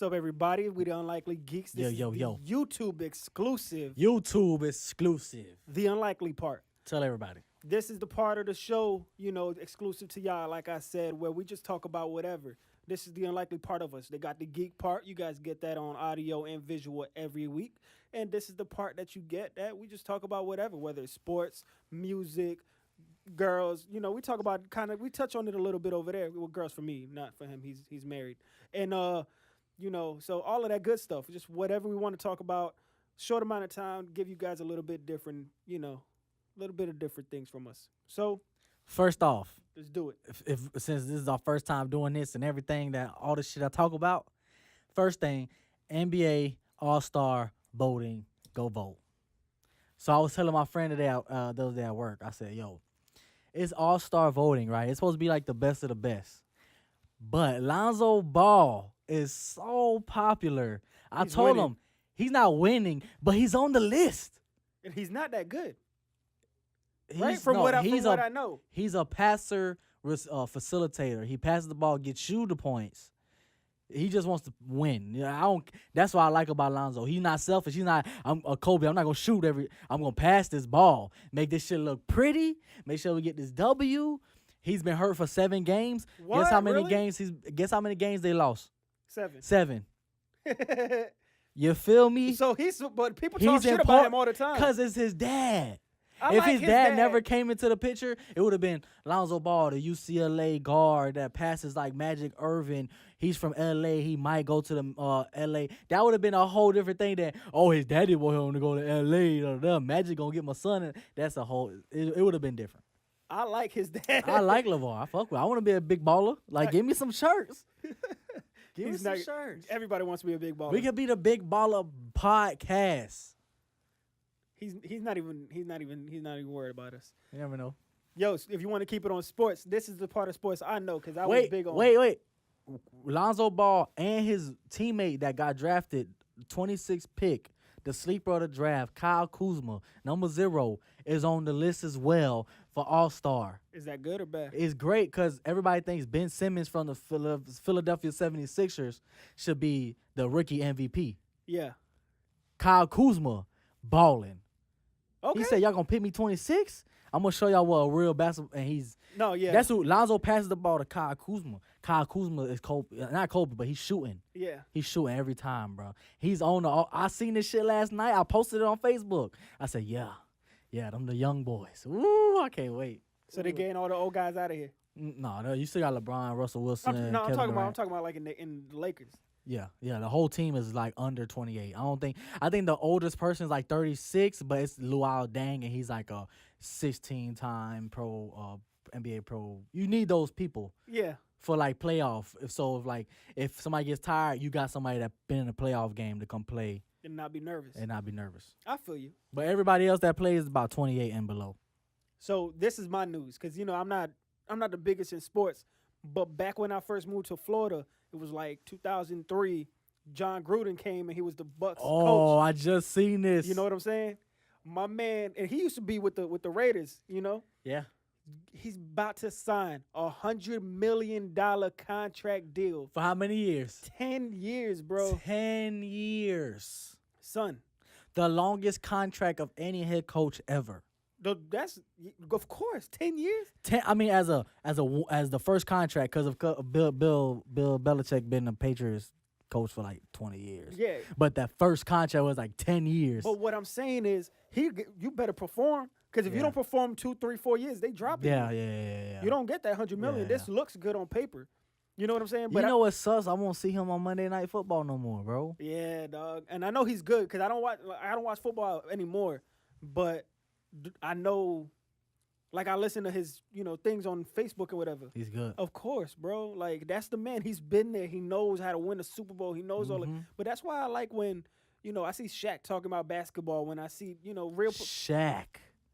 What's up, everybody? We the Unlikely Geeks. This Yo, is yo. the YouTube exclusive, YouTube exclusive. the unlikely part. Tell everybody. This is the part of the show, exclusive to y'all, like I said, where we just talk about whatever. This is the unlikely part of us. They got the geek part. You guys get that on audio and visual every week. And this is the part that you get that we just talk about whatever, whether it's sports, music, girls. We talk about we touch on it a little bit over there. Well, girls for me, not for him. He's married. And so all of that good stuff, just whatever we want to talk about, short amount of time, give you guys a little bit different, a little bit of different things from us. So First off, let's do it. if since this is our first time doing this and everything that all the shit I talk about, first thing, NBA All-Star voting, go vote. So I was telling my friend today, the other day at work, I said, yo, it's All-Star voting, right? It's supposed to be like the best of the best. But Lonzo Ball is so popular. I He's told winning. him he's not winning, but he's on the list. And he's not that good, He's, right? From no, what he's I know. He's a passer, facilitator. He passes the ball, gets you the points. He just wants to win. I don't. That's what I like about Lonzo. He's not selfish. He's not. I'm a Kobe. I'm not gonna shoot every. I'm gonna pass this ball. Make this shit look pretty. Make sure we get this W. He's been hurt for 7 games. What? Guess how many Really? games Guess how many games they lost? 7. 7. You feel me? So but people He's talk shit about important him all the time. Cause it's his dad. I If like his dad never came into the picture, it would have been Lonzo Ball, the UCLA guard that passes like Magic Irvin. He's from LA. He might go to the LA. That would have been a whole different thing. That his daddy want him to go to LA. Magic gonna get my son. And that's a whole. It would have been different. I like his dad. I like LeVar. I fuck with. I want to be a big baller. Like, give me some shirts. Give me He's some not- shirts. Everybody wants to be a big baller. We could be the Big Baller Podcast. He's not even worried about us. You never know. Yo, if you want to keep it on sports, this is the part of sports I know because I was Wait, big on. wait. Lonzo Ball and his teammate that got drafted, 26th pick, the sleeper of the draft, Kyle Kuzma, number 0, is on the list as well for All-Star. Is that good or bad? It's great because everybody thinks Ben Simmons from the Philadelphia 76ers should be the rookie MVP. Yeah. Kyle Kuzma, balling. Okay. He said, y'all going to pick me 26? I'm going to show y'all what a real basketball, and he's... No, yeah. That's who Lonzo passes the ball to Kyle Kuzma. Kyle Kuzma is not Kobe, but he's shooting. Yeah. He's shooting every time, bro. He's on the. I seen this shit last night. I posted it on Facebook. I said, yeah, them the young boys. Ooh, I can't wait. So they getting all the old guys out of here. No, you still got LeBron, Russell Wilson. I'm Kevin talking about. I'm Durant. talking about like in the Lakers. Yeah. The whole team is like under 28. I think the oldest person is like 36, but it's Luol Deng, and he's like a 16-time pro NBA pro. You need those people. Yeah. For like playoff, if somebody gets tired, you got somebody that been in a playoff game to come play And not be nervous. I feel you. But everybody else that plays is about 28 and below. So this is my news because I'm not the biggest in sports, but back when I first moved to Florida, it was like 2003. John Gruden came and he was the Bucks Oh, coach. I just seen this. You know what I'm saying? My man, and he used to be with the Raiders. Yeah. He's about to sign $100 million contract deal. For how many years? 10 years, bro. 10 years. Son. The longest contract of any head coach ever. That's of course 10 years. As the first contract, because of Bill Belichick been a Patriots coach for like 20 years. Yeah. But that first contract was like 10 years. But what I'm saying is, you better perform, because if you don't perform 2, 3, 4 years, they drop you. Yeah. You don't get that $100 million. Yeah. This looks good on paper. You know what I'm saying? But you know what sucks? I won't see him on Monday Night Football no more, bro. Yeah, dog. And I know he's good because I don't watch football anymore. But I know, like, I listen to his things on Facebook or whatever. He's good. Of course, bro. Like, that's the man. He's been there. He knows how to win a Super Bowl. He knows all that. But that's why I like when I see Shaq talking about basketball. When I see real Shaq.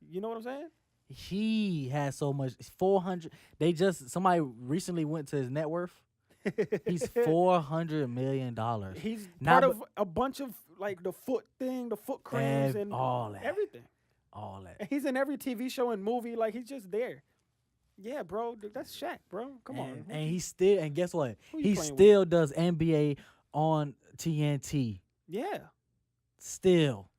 You know what I'm saying? He has so much. 400. Somebody recently went to his net worth. He's $400 million. He's part of a bunch of like the foot creams and all that. everything. All that. And he's in every TV show and movie. Like, he's just there. Yeah, bro. That's Shaq, bro. Come on. And he still, and guess what? Who you He playing still does NBA on TNT. Yeah. Still,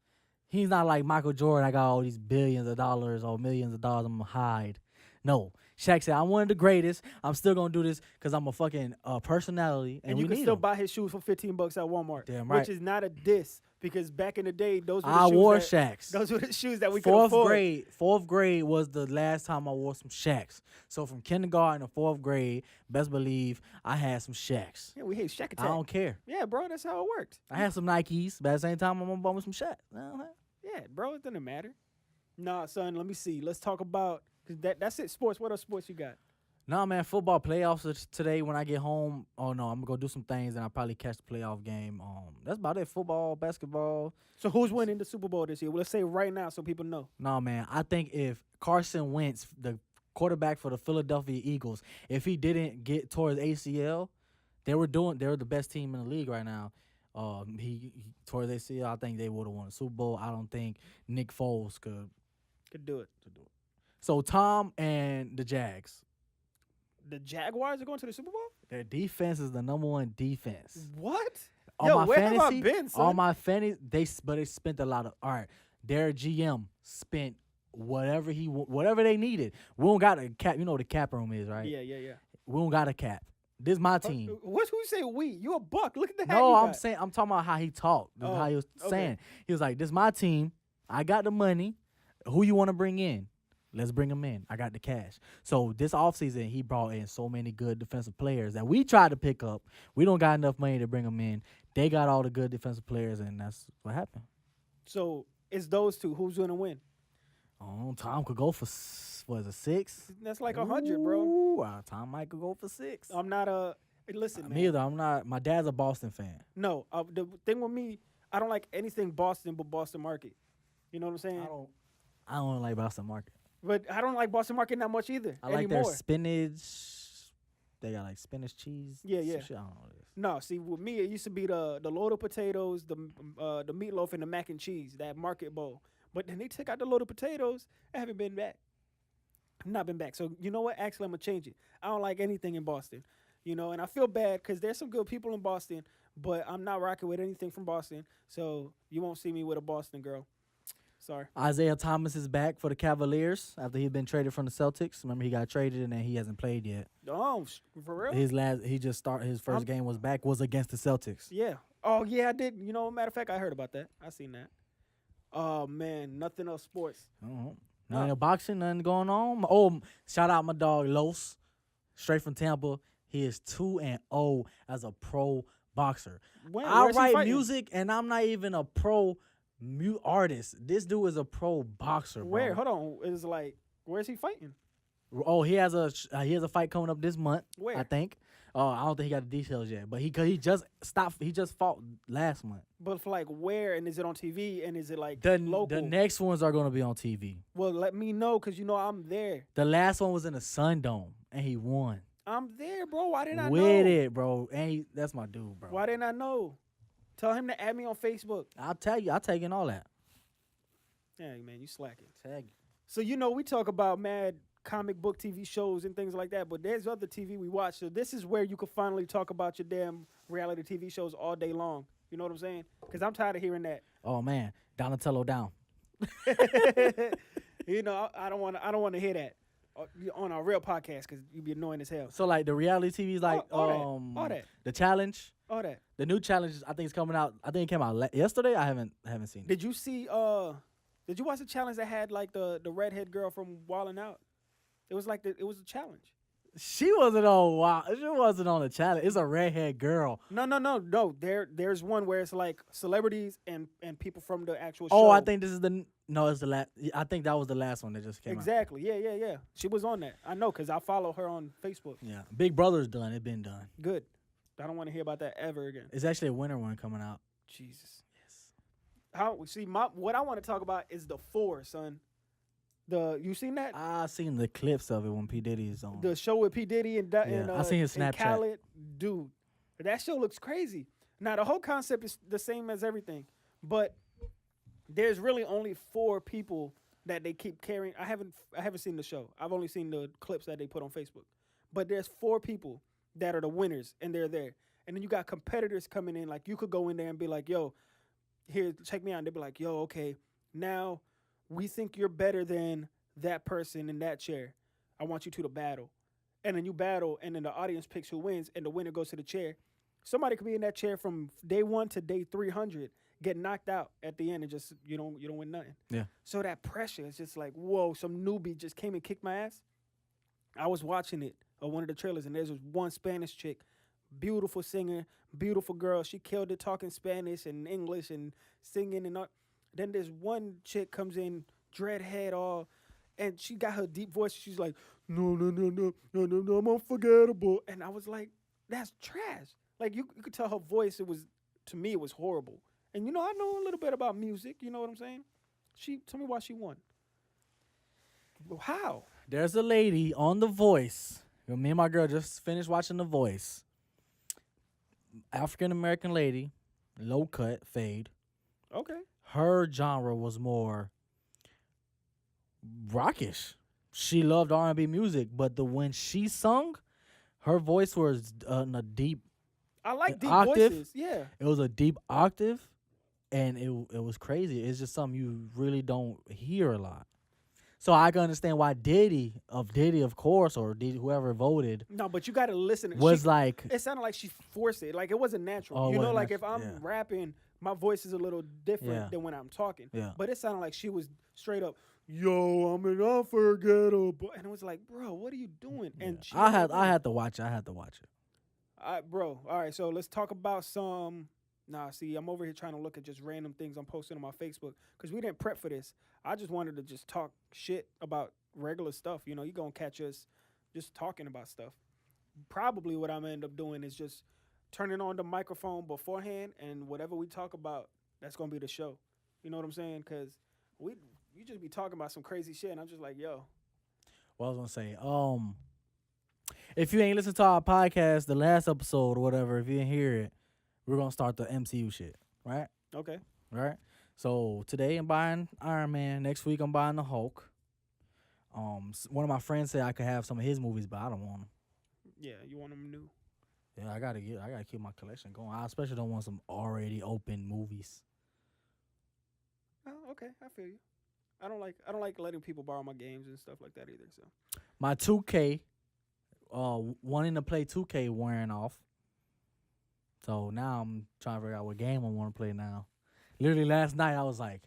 he's not like Michael Jordan. I got all these billions of dollars or millions of dollars. I'm gonna hide. No, Shaq said, "I'm one of the greatest. I'm still gonna do this because I'm a fucking personality, and And we you can need still him." buy his shoes for $15 at Walmart. Damn Which right. is not a diss because back in the day, those were the I shoes wore that Shaqs. those were the shoes that we could afford. Fourth grade was the last time I wore some Shaqs. So from kindergarten to fourth grade, best believe I had some Shaqs. Yeah, we hate Shaq I Attack. don't care. Yeah, bro, that's how it worked. I had some Nikes, but at the same time, I'm gonna buy me some Shaqs. Yeah, bro, it doesn't matter. Nah, son, let me see. Let's talk about cause that's it. Sports. What other sports you got? No, man, football playoffs is today when I get home. Oh no, I'm gonna go do some things and I'll probably catch the playoff game. That's about it. Football, basketball. So who's winning the Super Bowl this year? Well, let's say right now so people know. No, man, I think if Carson Wentz, the quarterback for the Philadelphia Eagles, if he didn't get towards ACL, they were the best team in the league right now. He tore his ACL. I think they would have won the Super Bowl. I don't think Nick Foles Could do it. So Tom and the Jags. The Jaguars are going to the Super Bowl? Their defense is the number one defense. What? On Yo, my where fantasy, have I been, son? on my fantasy, they spent a lot of. All right, their GM spent whatever they needed. We don't got a cap. You know what the cap room is, right? Yeah. We don't got a cap. This is my team. Who you say we? You a buck. Look at the hat No, you I'm got. saying I'm talking about how he talked. Oh, how he was okay. saying. He was like, "This is my team. I got the money. Who you want to bring in? Let's bring them in. I got the cash." So this offseason, he brought in so many good defensive players that we tried to pick up. We don't got enough money to bring them in. They got all the good defensive players, and that's what happened. So it's those two. Who's going to win? Oh, Tom could go for what is it, 6? That's like 100, bro. Ooh, Tom might could go for 6. I'm not a. Listen, man. Me either. I'm not. My dad's a Boston fan. No, the thing with me, I don't like anything Boston but Boston Market. You know what I'm saying? I don't like Boston Market. But I don't like Boston Market that much either. I like anymore. their spinach. They got like spinach cheese. Yeah. Some shit. I don't know what it is. No, see, with me, it used to be the loaded potatoes, the meatloaf, and the mac and cheese, that market bowl. But then they took out the loaded potatoes. I haven't been back. I've not been back. So you know what? Actually, I'm gonna change it. I don't like anything in Boston. You know, and I feel bad because there's some good people in Boston, but I'm not rocking with anything from Boston. So you won't see me with a Boston girl. Sorry. Isaiah Thomas is back for the Cavaliers after he'd been traded from the Celtics. Remember, he got traded and then he hasn't played yet. Oh, for real? His first game was against the Celtics. Yeah. Oh, yeah, I did. You know, matter of fact, I heard about that. I seen that. Oh, man, nothing else sports. Nothing boxing, nothing going on. Oh, shout out my dog Los, straight from Tampa. He is 2-0 as a pro boxer. I write music and I'm not even a pro artist. This dude is a pro boxer. Where? Bro. Hold on. It's like, where's he fighting? Oh, he has a fight coming up this month. Where? I think. I don't think he got the details yet, but he just stopped. He just fought last month. But for like where, and is it on TV, and is it like local? The next ones are gonna be on TV. Well, let me know because you know I'm there. The last one was in the Sun Dome and he won. I'm there, bro. Why didn't I know? With it, bro. And that's my dude, bro. Why didn't I know? Tell him to add me on Facebook. I'll tell you. I'll take in all that. Yeah, man, you slacking. Tag you. So you know we talk about mad comic book TV shows and things like that, but there's other TV we watch. So this is where you can finally talk about your damn reality TV shows all day long. You know what I'm saying? Because I'm tired of hearing that. Oh man, Donatello down. You know, I don't want to hear that on our real podcast because you'd be annoying as hell. So like the reality TV's like all that. The challenge. All that. The new challenge I think is coming out. I think it came out yesterday. I haven't seen it. Did you see? Did you watch the challenge that had like the redhead girl from Wildin' Out? It was like it was a challenge. She wasn't on. Wow, she wasn't on the challenge. It's a redhead girl. No. There's one where it's like celebrities and people from the actual show. Oh, I think this is it's the last. I think that was the last one that just came out. Exactly. Yeah. She was on that. I know because I follow her on Facebook. Yeah, Big Brother's done. It's been done. Good. I don't want to hear about that ever again. It's actually a winter one coming out. Jesus. Yes. What I want to talk about is the 4, son. You seen that? I seen the clips of it when P Diddy's on. The show with P Diddy and I seen his and Snapchat. Khaled, dude. That show looks crazy. Now the whole concept is the same as everything, but there's really only 4 people that they keep carrying. I haven't seen the show. I've only seen the clips that they put on Facebook. But there's 4 people that are the winners, and they're there. And then you got competitors coming in. Like you could go in there and be like, yo, here, check me out. And they'd be like, yo, okay, now we think you're better than that person in that chair. I want you two to battle. And then you battle, and then the audience picks who wins, and the winner goes to the chair. Somebody could be in that chair from day 1 to day 300, get knocked out at the end, and just you don't win nothing. Yeah. So that pressure is just like, whoa, some newbie just came and kicked my ass. I was watching it, one of the trailers, and there's this one Spanish chick, beautiful singer, beautiful girl. She killed it talking Spanish and English and singing and all. Then there's one chick comes in, dreadhead all, and she got her deep voice. She's like, no, no, no, no, no, no, no, I'm unforgettable. And I was like, that's trash. Like you could tell her voice. To me, it was horrible. And I know a little bit about music. You know what I'm saying? Tell me why she won. How? There's a lady on The Voice. Me and my girl just finished watching The Voice. African American lady, low cut, fade. Okay. Her genre was more rockish. She loved R&B music, but when she sung, her voice was in a deep. I like deep octave. voices. Yeah. It was a deep octave, and it was crazy. It's just something you really don't hear a lot. So I can understand why Diddy, of course, or whoever voted. No, but you got to listen. Was like it sounded like she forced it. Like it wasn't natural. Oh, Like if I'm yeah. rapping, my voice is a little different Yeah. than when I'm talking. Yeah. But it sounded like she was straight up, yo, I'm an unforgettable. And it was like, bro, what are you doing? Yeah. And she I had to watch it. I had to watch it. bro. All right, so let's talk about some. Nah, see, I'm over here trying to look at just random things I'm posting on my Facebook because we didn't prep for this. I just wanted to just talk shit about regular stuff. You're going to catch us just talking about stuff. Probably what I'm going to end up doing is just turning on the microphone beforehand, and whatever we talk about, that's going to be the show. You know what I'm saying? Because you just be talking about some crazy shit, and I'm just like, yo. What I was gonna say, if you ain't listened to our podcast, the last episode or whatever, if you didn't hear it, we're gonna start the MCU shit, right? Okay. Right. So today I'm buying Iron Man. Next week I'm buying the Hulk. One of my friends said I could have some of his movies, but I don't want them. Yeah, you want them new. Yeah, I gotta keep my collection going. I especially don't want some already open movies. Oh, okay, I feel you. I don't like letting people borrow my games and stuff like that either. So My 2K, wanting to play 2K wearing off. So now I'm trying to figure out what game I want to play now. Literally last night I was like,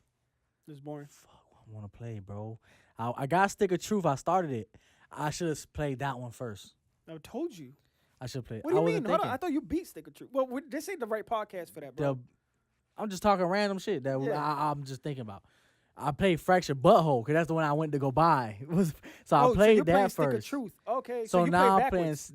it's boring. fuck, I want to play, bro. I got Stick of Truth. I started it. I should have played that one first. I told you. I should play it. What do you I mean? wasn't Hold on. thinking. I thought you beat Stick of Truth. Well, this ain't the right podcast for that, bro. I'm just talking random shit that Yeah. I'm just thinking about. I played Fractured Butthole because that's the one I went to go buy. So I so played you're playing that Stick of first. Truth. Okay. So you now play I'm playing, backwards.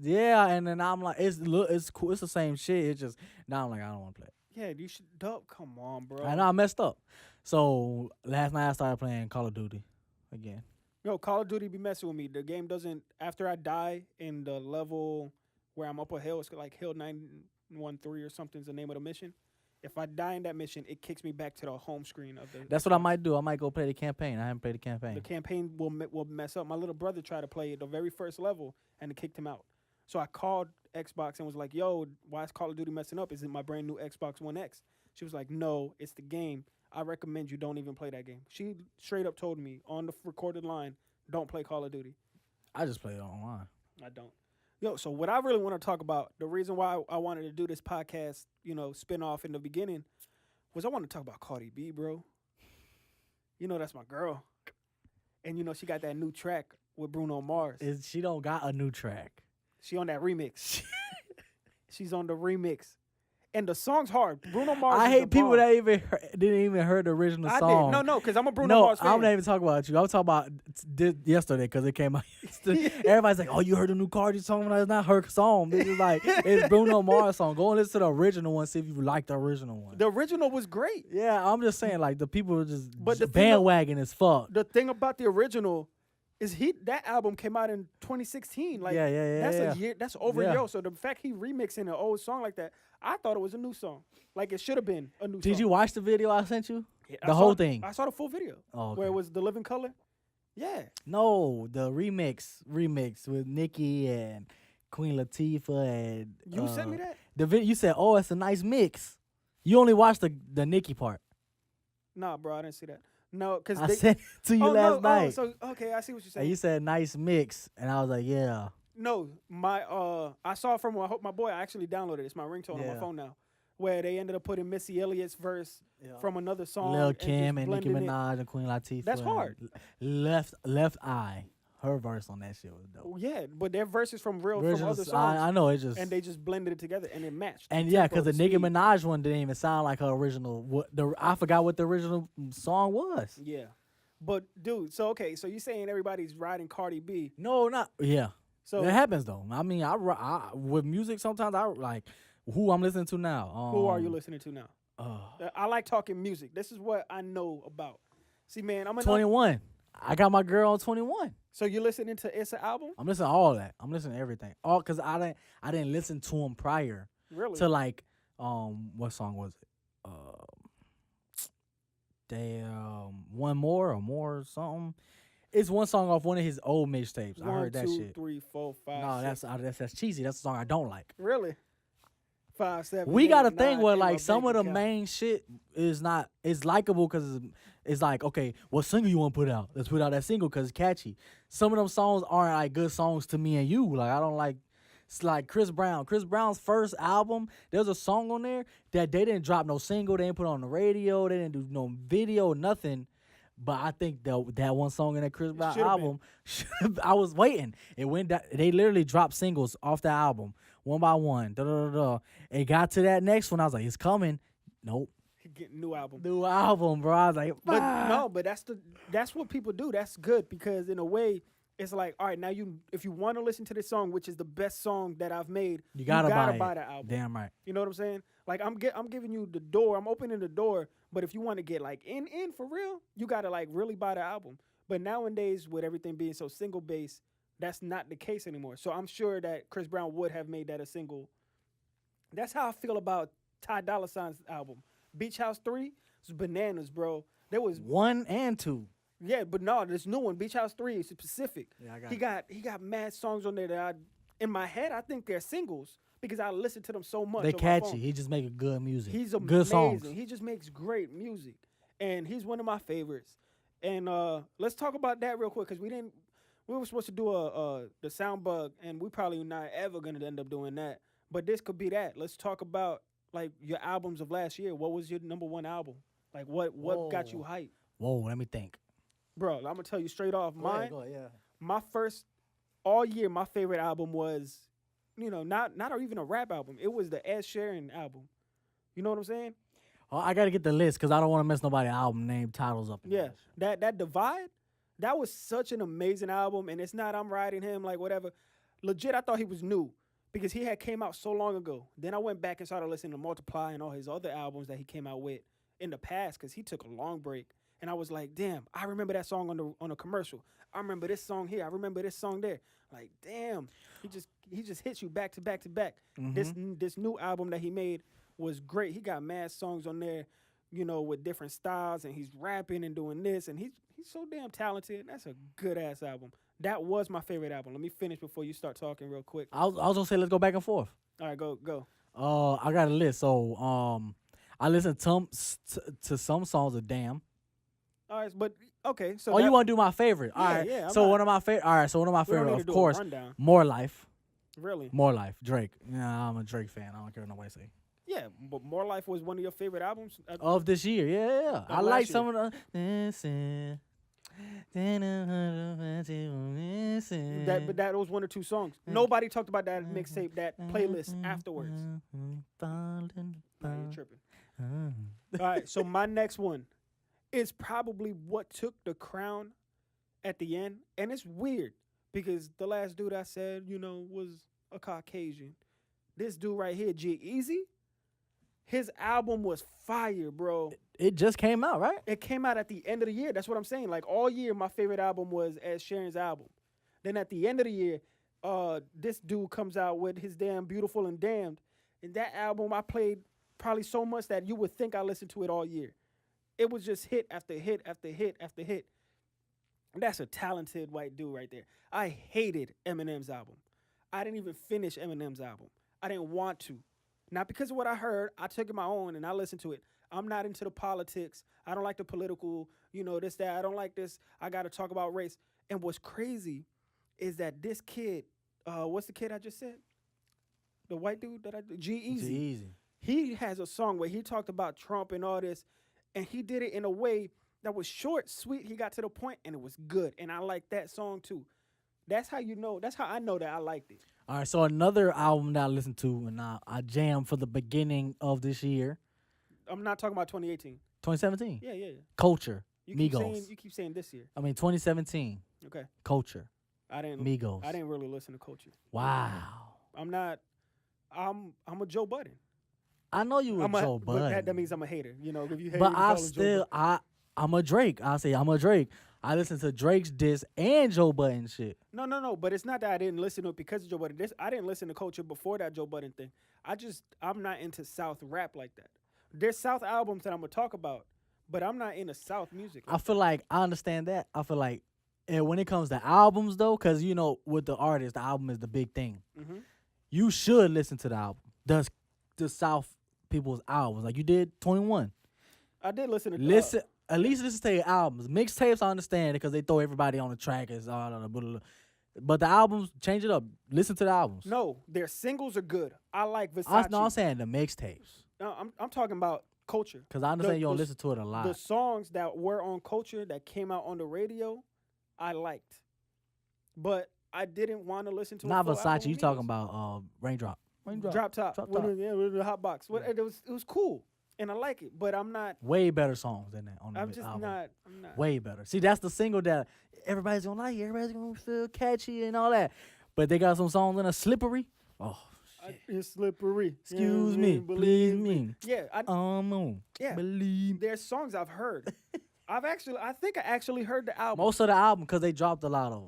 and then I'm like, it's cool. It's the same shit. It's just now I'm like, I don't want to play it. Yeah, you should. Come on, bro. I know I messed up. So last night I started playing Call of Duty again. Yo, Call of Duty be messing with me. The game doesn't. After I die in the level where I'm up a hill, it's like Hill 913 or something is the name of the mission. If I die in that mission, it kicks me back to the home screen of the. That's what I might do. I might go play the campaign. I haven't played the campaign. The campaign will mess up. My little brother tried to play the very first level and it kicked him out. So I called Xbox and was like, "Yo, why is Call of Duty messing up? Is it my brand new Xbox One X?" She was like, "No, it's the game. I recommend you don't even play that game." She straight up told me on the recorded line, "Don't play Call of Duty." I just play it online. I don't. Yo, so what I really want to talk about, the reason why I wanted to do this podcast, spin off in the beginning, was I want to talk about Cardi B, bro. That's my girl. And she got that new track with Bruno Mars. She don't got a new track. She on that remix. She's on the remix. And the song's hard. Bruno Mars. I is hate the people bomb. that didn't even heard the original I song. did. No, because I'm a Bruno Mars fan. I'm not even talking about you. I was talking about yesterday because it came out. Everybody's like, "Oh, you heard the new Cardi song?" It's not her song. This is like it's Bruno Mars song. Go and listen to the original one. See if you like the original one. The original was great. Yeah, I'm just saying like the people are just But the thing bandwagon as fuck. The thing about the original is that album came out in 2016. Like Yeah. that's a year. That's over a Yeah. year. So the fact he remixing an old song like that, I thought it was a new song. Like it should have been a new song. Did you watch the video I sent you? Yeah, The whole thing? I saw the full video. Oh, okay. Where it was the living color. Yeah. No, the remix with Nicki and Queen Latifah and You sent me that? you said, "Oh, it's a nice mix." You only watched the Nicki part. Nah, bro, I didn't see that. No, cause I they. sent it to you Oh no. last Oh, night, so okay, I see what you're and you saying. said nice mix, and I was like, "Yeah, No, my I saw it from my boy. I actually downloaded it. It's my ringtone on my yeah, phone now. Where they ended up putting Missy Elliott's verse yeah." from another Lil song and just Kim and Nicki blending it. Minaj and Queen That's Latifah hard. and Left Eye. Her verse on that shit was dope. Yeah, but their verses from other Versions, songs, I know it just and they just blended it together and it matched. and the yeah, tempo, because the Nicki speed. Minaj one didn't even sound like her original. I forgot what the original song was. Yeah, but dude, so okay, so you saying everybody's riding Cardi B? No, not yeah. So It happens though. I mean, with music sometimes I like who I'm listening to now. who are you listening to now? Uh, I like talking music. This is what I know about. See, man, 21. I got my girl on 21. So you listening to It's an album? I'm listening to all that. I'm listening to everything. All because I didn't listen to him prior Really? to like what song was it? Damn, one more or more or something. It's one song off one of his old mixtapes. I heard that 1, 2, shit. 3, 4, 5. No, 6. that's cheesy. That's a song I don't like. Really. 5, 7. We 8, got a 9, thing where in my like some bank of the account. main shit is not it's likable because it's like, okay, what single you want to put out? Let's put out that single because it's catchy. Some of them songs aren't like good songs to me and you. Like I don't like. It's like Chris Brown. Chris Brown's first album, there's a song on there that they didn't drop no single, they didn't put on the radio, they didn't do no video, nothing. But I think that one song in that Chris Brown should've album, I was waiting. It went down, they literally dropped singles off the album, one by one. Da, da, da, da. It got to that next one, I was like, it's coming. Nope. He getting new album. New album, bro. I was like, But "Ah." no, but that's what people do. That's good because in a way, it's like, all right, now if you want to listen to this song, which is the best song that I've made, You gotta buy buy it. the album. Damn right. You know what I'm saying? Like I'm giving you the door. I'm opening the door. But if you want to get like in for real, you gotta like really buy the album. But nowadays, with everything being so single based, that's not the case anymore. So I'm sure that Chris Brown would have made that a single. That's how I feel about Ty Dolla $ign's album. Beach House 3 was bananas, bro. There was 1 and 2. yeah, but no, this new one, Beach House 3, is specific. Yeah, I got He got mad songs on there that in my head I think they're singles because I listen to them so much. They on my catchy. phone. He just making good music. He's amazing. Good songs. He just makes great music, and he's one of my favorites. And let's talk about that real quick because we were supposed to do the sound bug, and we probably not ever gonna end up doing that. But this could be that. Let's talk about like your albums of last year. What was your number one album? Like what got you Whoa. hyped, Whoa, let me think. bro? I'm gonna tell you straight off. Mine, Go ahead, yeah. my first all year, my favorite album was, not even a rap album. It was the Ed Sheeran album. You know what I'm saying? Oh, I gotta get the list because I don't want to mess nobody's album name titles up. Yeah, that Divide, that was such an amazing album, and it's not I'm riding him like whatever. Legit, I thought he was new because he had came out so long ago. Then I went back and started listening to Multiply and all his other albums that he came out with in the past because he took a long break. And I was like, damn, I remember that song on the commercial. I remember this song here. I remember this song there. Like, damn, he just hits you back to back to back. This new album that he made was great. He got mad songs on there, with different styles, and he's rapping and doing this, and he's so damn talented. That's a good ass album. That was my favorite album. Let me finish before you start talking real quick. I was gonna say let's go back and forth. All right, go. I got a list. So I listened to some songs of Damn. All right, but okay. So Oh, you want to do my favorite? All Yeah, right. yeah, I'm So not- one of my favorite. All right. So one of my we don't favorite, need to of do a course, rundown. More Life. Really? More Life. Drake. Yeah, I'm a Drake fan. I don't care what nobody say. Yeah, but More Life was one of your favorite albums. Of this year, yeah. I last like year. some of the. Listen. Listen. But that was one or two songs. Nobody talked about that mixtape, that playlist afterwards. Nah, you tripping. All right, so my next one is probably what took the crown at the end, and it's weird because the last dude I said, was a Caucasian. This dude right here, G-Eazy, his album was fire, bro. It just came out, right? It came out at the end of the year. That's what I'm saying. Like all year, my favorite album was Ed Sheeran's album. Then at the end of the year, this dude comes out with his damn Beautiful and Damned. And that album I played probably so much that you would think I listened to it all year. It was just hit after hit after hit after hit. And that's a talented white dude right there. I hated Eminem's album. I didn't even finish Eminem's album. I didn't want to. Not because of what I heard. I took it my own and I listened to it. I'm not into the politics. I don't like the political, this, that. I don't like this. I got to talk about race. And what's crazy is that this kid, what's the kid I just said? The white dude that G It's Easy. easy. He has a song where he talked about Trump and all this, and he did it in a way that was short, sweet. He got to the point, and it was good. And I like that song too. That's how you know. That's how I know that I liked it. All right, so another album that I listened to and I jammed for the beginning of this year, I'm not talking about 2018. 2017. Yeah, yeah. Culture, You keep Migos. saying this year. I mean, 2017, Okay. Culture, I didn't. Migos. I didn't really listen to Culture. Wow. I'm not. I'm a Joe Budden. I know you were Joe but Budden. that means I'm a hater. If you hate, But you I call him Joe still, Budden. I'm a Drake. I say I'm a Drake. I listen to Drake's diss and Joe Budden shit. No. But it's not that I didn't listen to it because of Joe Budden. I didn't listen to Culture before that Joe Budden thing. I'm not into South rap like that. There's South albums that I'm gonna talk about, but I'm not into South music. I feel like I understand that. I feel like, and when it comes to albums though, because with the artist, the album is the big thing. Mm-hmm. You should listen to the album. The South people's albums, like you did 21. I did listen to Listen, at least listen to your albums. Mixtapes, I understand because they throw everybody on the track. It's all blah, blah, blah. But the albums, change it up. Listen to the albums. No, their singles are good. I like Versace. I'm saying the mixtapes No, I'm talking about Culture. because I understand The- you don't the- listen to it a lot. The songs that were on Culture that came out on the radio, I liked, but I didn't want to listen to. Not a full Versace. album You of talking Migos. about Raindrop? Raindrop. Drop Top, Drop with Top. with the hot box. It was cool, and I like it, but I'm not. Way better songs than that on the I'm just album. not. I'm not. Way better. See, that's the single that everybody's gonna like. Everybody's gonna feel catchy and all that. But they got some songs in a slippery. Oh, shit. It's slippery. Excuse me, please me. Yeah, yeah. Believe. There's songs I've heard. I think I actually heard the album. Most of the album because they dropped a lot of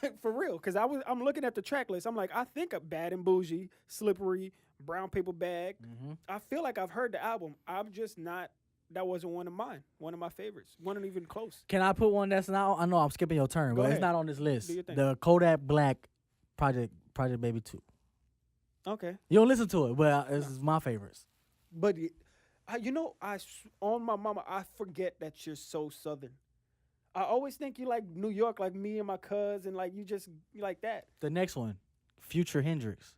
them. For real, because I'm looking at the track list. I'm like, I think of Bad and Bougie, Slippery, Brown Paper Bag. Mm-hmm. I feel like I've heard the album. I'm just not. That wasn't one of mine. One of my favorites. Wasn't even close. Can I put one that's not? I know I'm skipping your turn, Go but ahead. it's not on this list. Do your thing. The Kodak Black Project Baby 2. Okay, You don't listen to it, but this is my favorites. but on my mama, I forget that you're so Southern. I always think you like New York, like me and my cousin, like you like that, The next one, Future Hendrix.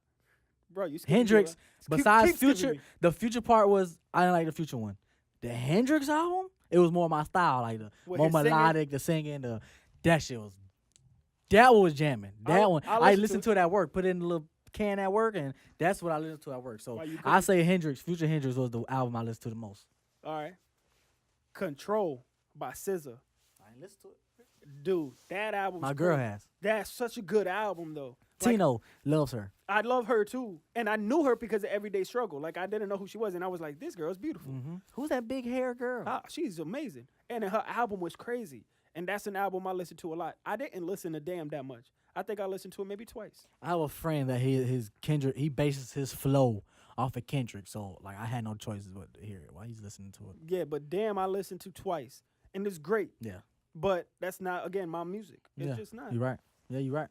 bro. You skipping Hendrix. me, bro. Besides Keep skipping Future, me. the Future part was I didn't like the Future one. The Hendrix album, it was more my style, like the With more his singing? melodic, the singing, that shit was. That was jamming. That I- one, I I listened listened to to it at work. Put it in a little can at work, and that's what I listened to at work. So Why you I couldn't- say Hendrix, Future Hendrix was the album I listened to the most. All right, Control by SZA. I ain't listened to it. Dude, that album. My girl has. That's such a good album, though. Like, Tino loves her. I love her too, and I knew her because of Everyday Struggle. Like I didn't know who she was, and I was like, "This girl's beautiful. Who's that big hair girl? She's amazing." And her album was crazy, and that's an album I listened to a lot. I didn't listen to Damn that much. I think I listened to it maybe twice. I have a friend that his Kendrick, he bases his flow off of Kendrick. So like I had no choices but to hear it while he's listening to it. Yeah, but Damn I listened to twice, and it's great. Yeah. But that's not again my music. It's Yeah, just not. You're right. Yeah, you're right.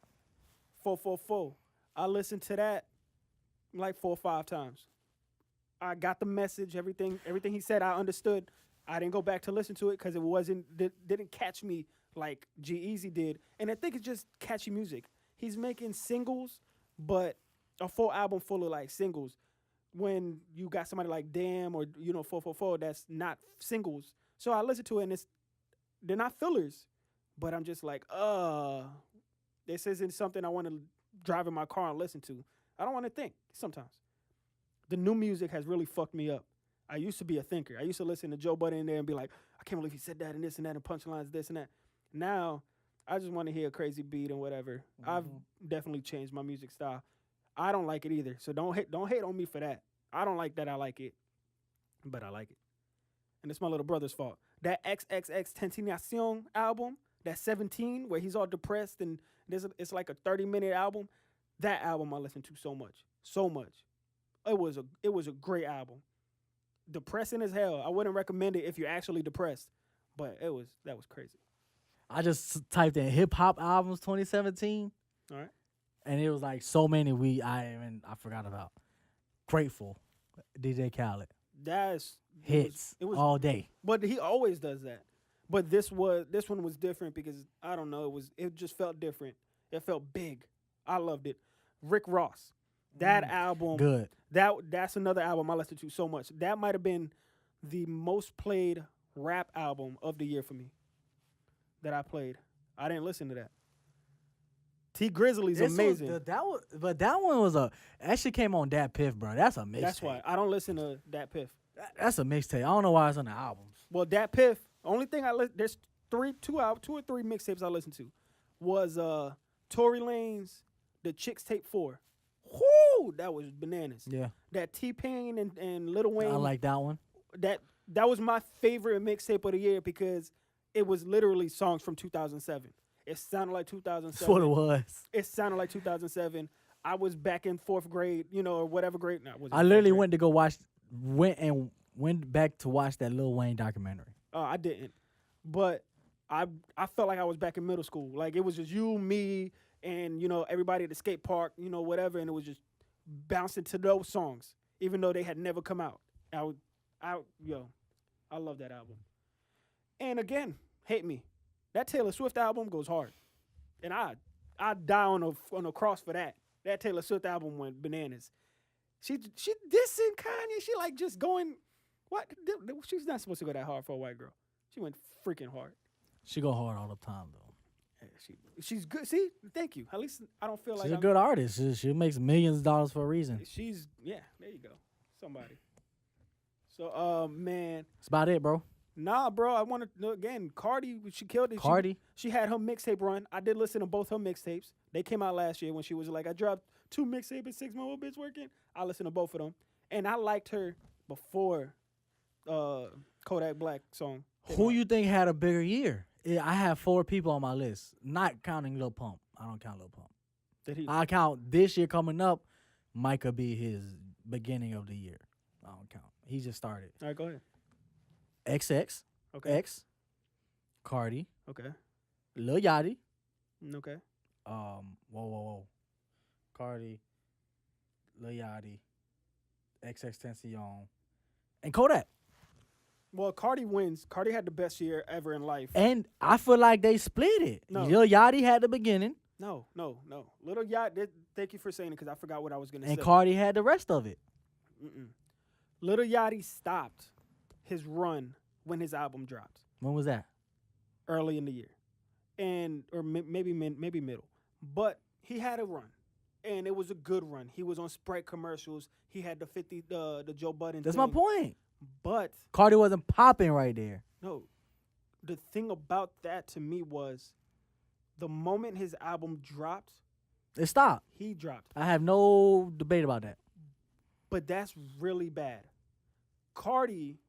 444. I listened to that like 4 or 5 times. I got the message, everything he said I understood. I didn't go back to listen to it because didn't catch me like G-Eazy did. And I think it's just catchy music. He's making singles, but a full album full of like singles. When you got somebody like Damn or 444, that's not singles. So I listen to it and they're not fillers, but I'm just like, this isn't something I want to drive in my car and listen to. I don't want to think sometimes. The new music has really fucked me up. I used to be a thinker. I used to listen to Joe Budden in there and be like, I can't believe he said that and this and that and punchlines, this and that. Now, I just want to hear a crazy beat and whatever. I've definitely changed my music style. I don't like it either, so don't hate on me for that. I don't like that I like it, but I like it. And it's my little brother's fault. That XXX Tentacion album, that 17, where he's all depressed and it's like a 30-minute album. That album I listened to so much. It was a great album. Depressing as hell. I wouldn't recommend it if you're actually depressed, but that was crazy. I just typed in hip hop albums 2017. All right. and it was like so many I forgot about. Grateful, DJ Khaled That's it was all day. but he always does that. But this one was different because I don't know, it just felt different. It felt big. I loved it. Rick Ross. That album Good. that's another album I listened to so much. That might have been the most played rap album of the year for me that I played. I didn't listen to that. T Grizzly's amazing. But that one was actually came on Dat Piff, bro. That's a mixtape. That's why I don't listen to Dat Piff. That's a mixtape. I don't know why it's on the albums. Well, Dat Piff. Only thing there's two or three mixtapes I listened to was Tory Lanez, the Chicks Tape 4. Whoo, that was bananas. Yeah, That T-Pain and Lil Wayne. I like that one. That was my favorite mixtape of the year because it was literally songs from 2007. It sounded like 2007. That's what it was. It sounded like 2007. I was back in fourth grade, or whatever grade. No, I literally went back to watch that Lil Wayne documentary. I didn't, but I felt like I was back in middle school. Like it was just you, me, and everybody at the skate park, whatever, and it was just bouncing to those songs, even though they had never come out. I love that album. And again, hate me. That Taylor Swift album goes hard, and I die on a cross for that. That Taylor Swift album went bananas. She dissing Kanye. She like just going, what? She's not supposed to go that hard for a white girl. She went freaking hard. She go hard all the time though. Yeah, she's good. See, thank you. At least I don't feel like she's a good artist. She makes millions of dollars for a reason. There you go. Somebody. So man. That's about it, bro. Nah, bro. I want to again. Cardi, she killed it. Cardi. She had her mixtape run. I did listen to both her mixtapes. They came out last year when she was like, I dropped 2 mixtapes in 6 months. Bitch working. I listened to both of them, and I liked her before Kodak Black song. Who you think had a bigger year? I have 4 people on my list, not counting Lil Pump. I don't count Lil Pump. I count this year coming up. Might could be his beginning of the year. I don't count. He just started. All right, go ahead. XX. Okay. X. Cardi. Okay. Lil Yachty. Okay. Whoa. Cardi. Lil Yachty. XXXTentacion. And Kodak. Well, Cardi wins. Cardi had the best year ever in life. And I feel like they split it. No. Lil Yachty had the beginning. No. Little Yachty, thank you for saying it because I forgot what I was going to say. And Cardi had the rest of it. Little Yachty stopped his run when his album dropped. When was that? Early in the year. Or maybe middle. But he had a run. And it was a good run. He was on Sprite commercials. He had the Joe Budden That's thing. my point. But Cardi wasn't popping right there. no, the thing about that to me was the moment his album dropped, It stopped. he dropped. I have no debate about that. But that's really bad. Cardi,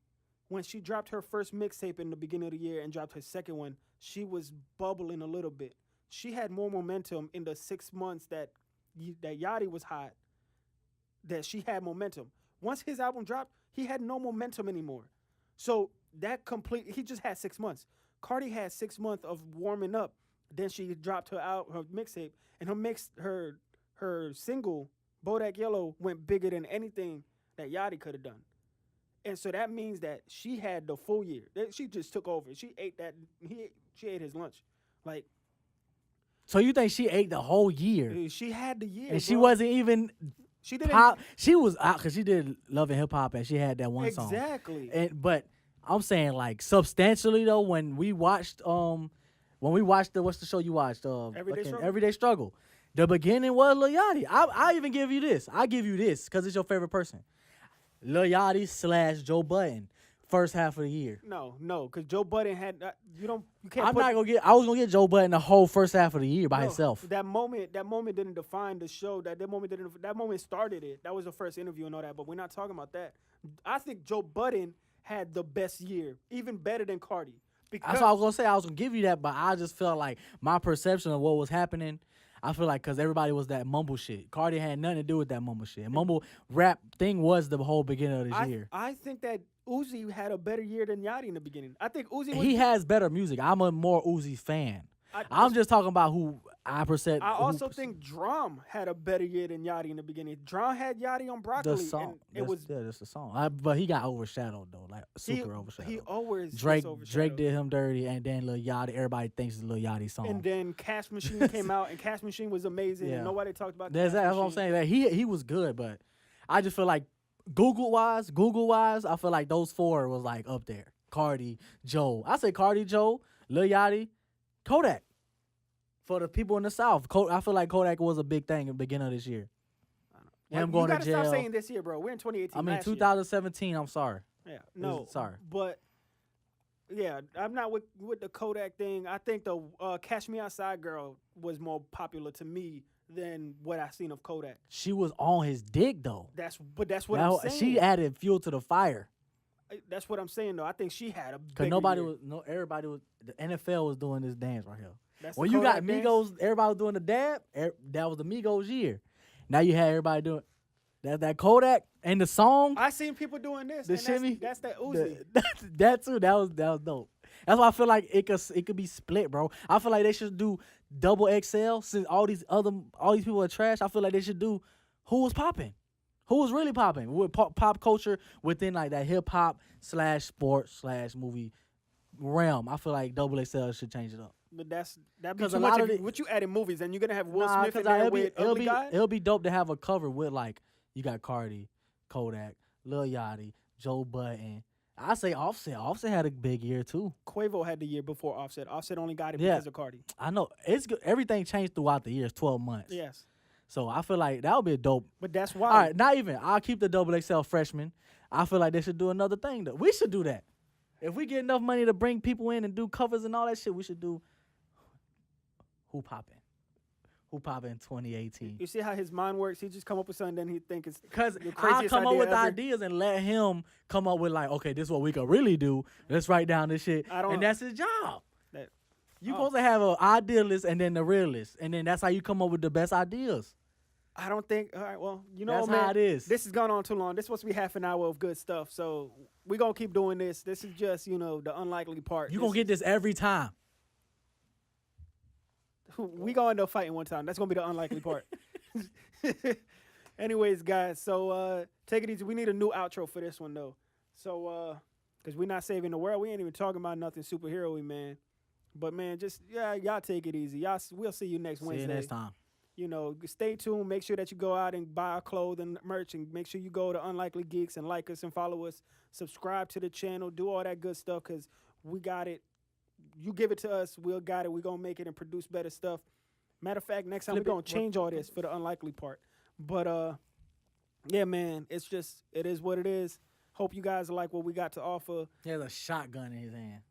when she dropped her first mixtape in the beginning of the year and dropped her second one, she was bubbling a little bit. She had more momentum in the 6 months that Yachty was hot, that she had momentum. Once his album dropped, he had no momentum anymore. So he just had 6 months. Cardi had 6 months of warming up. Then she dropped her mixtape, and her single Bodak Yellow went bigger than anything that Yachty could have done. And so that means that she had the full year. She just took over. She ate his lunch. Like, so you think she ate the whole year? she had the year. And she wasn't even She didn't pop. She was out because she did Love and Hip Hop and she had that one song. Exactly. But I'm saying like substantially though, when we watched what's the show you watched? Everyday Struggle. The beginning was Lil Yachty. I even give you this. I give you this because it's your favorite person. Lil Yachty / Joe Budden. First half of the year. No, because Joe Budden had you can't. I was gonna get Joe Budden the whole first half of the year by himself. That moment didn't define the show. That moment started it. That was the first interview and all that. But we're not talking about that. I think Joe Budden had the best year, even better than Cardi. That's what I was gonna say. I was gonna give you that, but I just felt like my perception of what was happening. I feel like because everybody was that mumble shit. Cardi had nothing to do with that mumble shit. Mumble rap thing was the whole beginning of this year. I think that Uzi had a better year than Yachty in the beginning. I think Uzi he has better music. I'm a more Uzi fan. I'm just talking about I percent I also think Drum had a better year than Yachty in the beginning. Drum had Yachty on the Broccoli, song. and it was That's the song. But he got overshadowed though, like he super overshadowed. he always Drake gets overshadowed. Drake did him dirty, and then Lil Yachty. Everybody thinks it's Lil Yachty song. And then Cash Machine came out, and Cash Machine was amazing, and nobody talked about that's Cash what I'm Machine. saying. That he was good, but I just feel like Google wise, I feel like those four was like up there. Cardi, Joe. I say Cardi, Joe, Lil Yachty, Kodak. For the people in the South, I feel like Kodak was a big thing at the beginning of this year. Him going to jail. Stop saying this year, bro. We're in 2018. I mean, 2017. I'm sorry. Yeah, no, sorry. But yeah, I'm not with the Kodak thing. I think the Cash Me Outside girl was more popular to me than what I seen of Kodak. She was on his dick though. That's what I'm saying. She added fuel to the fire. That's what I'm saying though. I think she had a because everybody was the NFL was doing this dance right here. That's when you got Migos, everybody was doing the dab. That was the Migos year. Now you had everybody doing that Kodak and the song. I seen people doing this. The shimmy. That's that Uzi. That too. That was dope. That's why I feel like it could be split, bro. I feel like they should do double XL since all these people are trash. I feel like they should do who was popping, who was really popping with pop culture within like that hip hop / sports / movie realm. I feel like double XL should change it up. But that be too much. What you add in movies, and you're gonna have Will Smith in there with Ugly Guy. It'll be dope to have a cover with like you got Cardi, Kodak, Lil Yachty, Joe Budden. I say Offset. Offset had a big year too. Quavo had the year before Offset. Offset only got it because of Cardi. I know it's good. Everything changed throughout the years. 12 months. Yes. So I feel like that would be a dope. But that's why. All right, not even. I'll keep the double XL freshman. I feel like they should do another thing though. We should do that. If we get enough money to bring people in and do covers and all that shit, we should do Who Poppin'? Who Poppin' in 2018? You see how his mind works? He just come up with something, then he think it's because the I'll craziest come up idea with ever. ideas and let him come up with like, okay, this is what we could really do. Let's write down this shit, and that's his job. You supposed to have an idealist and then the realist, and then that's how you come up with the best ideas. I don't think. All right, well, you know, that's man, how it is. This has gone on too long. This is supposed to be half an hour of good stuff, so we're gonna keep doing this. This is just the unlikely part. You gonna get this every time. We gonna end up fighting one time. That's gonna be the unlikely part. Anyways, guys, so take it easy. We need a new outro for this one though. So because we're not saving the world, we ain't even talking about nothing superhero-y, man. But man, just y'all take it easy. We'll see you next Wednesday. See you next time. Stay tuned. Make sure that you go out and buy our clothes and merch, and make sure you go to Unlikely Geeks and like us and follow us. Subscribe to the channel. Do all that good stuff because we got it. You give it to us, we'll got it. We're going to make it and produce better stuff. Matter of fact, next time we're going to change all this for the unlikely part. But, yeah, man, it is what it is. Hope you guys like what we got to offer. He has a shotgun in his hand.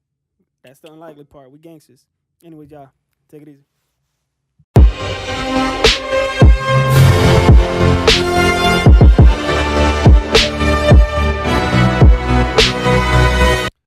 That's the unlikely part. We gangsters. Anyways, y'all, take it easy.